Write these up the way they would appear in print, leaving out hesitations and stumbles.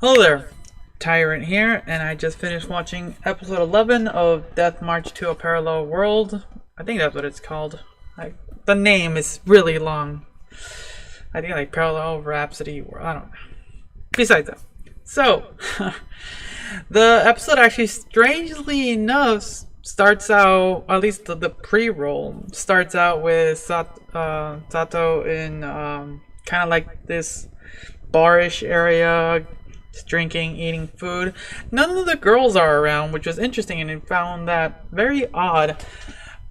Hello there, Tyrant here, and I just finished watching episode 11 of Death March to a Parallel World. I think that's what it's called. The name is really long. I think like Parallel Rhapsody, or I don't know. Besides that. So, the episode actually, strangely enough, starts out, at least the pre-roll, starts out with Sato in kind of like this barish area, just drinking, eating food. None of the girls are around, which was interesting, and I found that very odd.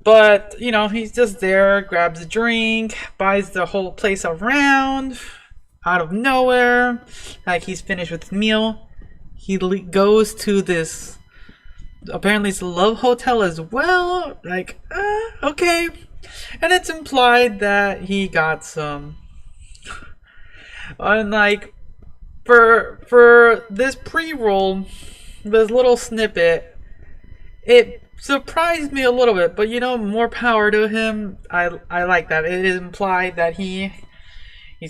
But, you know, he's just there, grabs a drink, buys the whole place around, out of nowhere, like he's finished with his meal. He goes to this, apparently it's a love hotel as well, like, okay. And it's implied that he got some, unlike, for this pre-roll, this little snippet, it surprised me a little bit, but you know, more power to him. I like that. It is implied that he's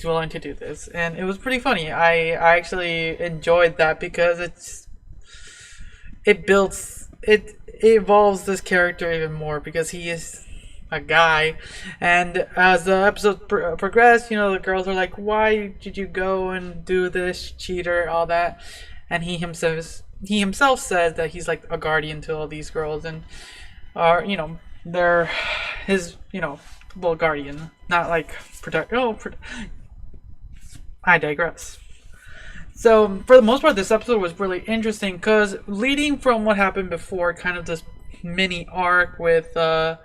willing to do this, and it was pretty funny. I actually enjoyed that because it evolves this character even more because he is a guy, and as the episode progressed, you know, the girls are like, why did you go and do this, cheater, all that, and he himself says that he's like a guardian to all these girls, and are, you know, they're his, you know, well, guardian, not like protect. I digress. So for the most part, this episode was really interesting because leading from what happened before, kind of this mini arc with the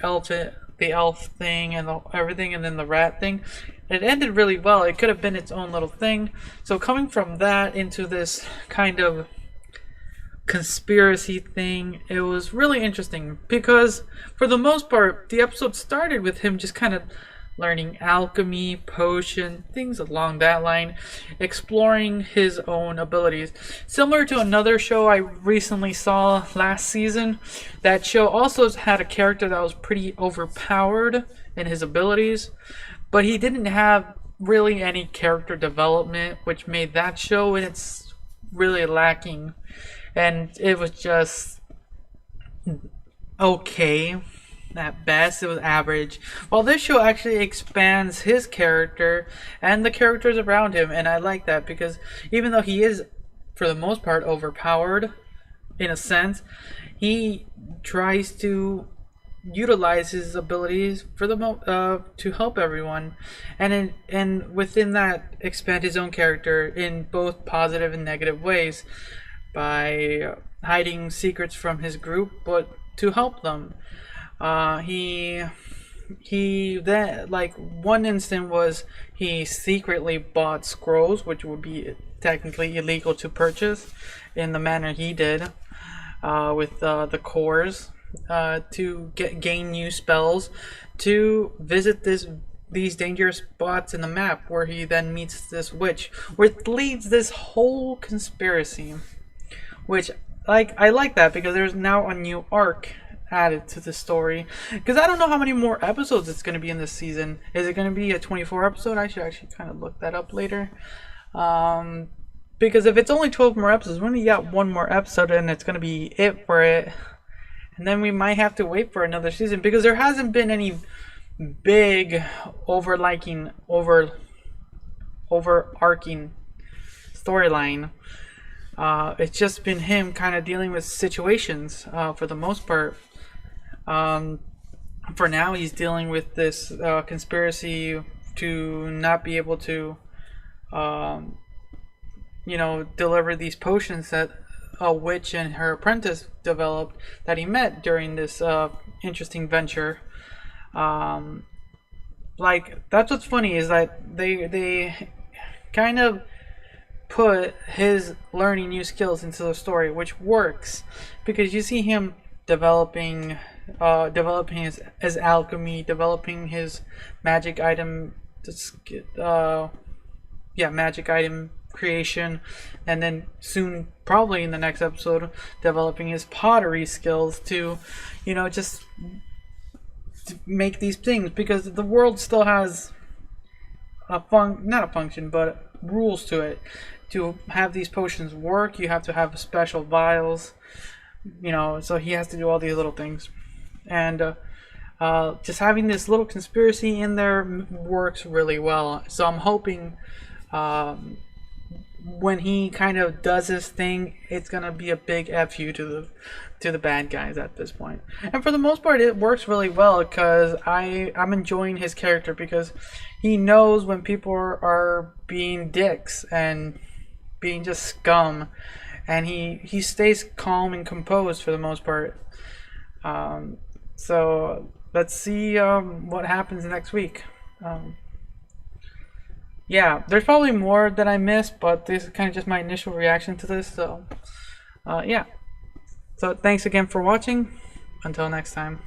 elf thing and everything, and then the rat thing, it ended really well. It could have been its own little thing. So coming from that into this kind of conspiracy thing, it was really interesting because for the most part the episode started with him just kind of learning alchemy, potion, things along that line, exploring his own abilities. Similar to another show I recently saw last season, that show also had a character that was pretty overpowered in his abilities, but he didn't have really any character development, which made that show, and it's really lacking. And it was just okay. At best, it was average. While this show actually expands his character and the characters around him, and I like that because even though he is, for the most part, overpowered, in a sense, he tries to utilize his abilities for to help everyone, and within that expand his own character in both positive and negative ways by hiding secrets from his group, but to help them. He then, like, one instant was he secretly bought scrolls, which would be technically illegal to purchase in the manner he did, with the cores, to gain new spells, to visit these dangerous spots in the map where he then meets this witch, which leads this whole conspiracy, which, like, I like that because there's now a new arc added to the story, because I don't know how many more episodes it's going to be in this season. Is it going to be a 24 episode? I should actually kind of look that up later, because if it's only 12 more episodes, we only got one more episode and it's going to be it for it, and then we might have to wait for another season because there hasn't been any big overarching storyline. It's just been him kind of dealing with situations, for the most part. For now, he's dealing with this conspiracy to not be able to, you know, deliver these potions that a witch and her apprentice developed that he met during this interesting venture. Like, that's what's funny is that they kind of put his learning new skills into the story, which works because you see him developing his alchemy, developing his magic item, magic item creation, and then soon, probably in the next episode, developing his pottery skills to, you know, just to make these things, because the world still has not a function, but rules to it. To have these potions work, you have to have special vials. You know, so he has to do all these little things, and just having this little conspiracy in there works really well. So I'm hoping when he kind of does his thing, it's gonna be a big fu to the bad guys at this point. And for the most part, it works really well because I'm enjoying his character because he knows when people are being dicks and being just scum, and he stays calm and composed for the most part. So let's see what happens next week. Yeah, there's probably more that I missed, but this is kind of just my initial reaction to this. So yeah. So thanks again for watching. Until next time.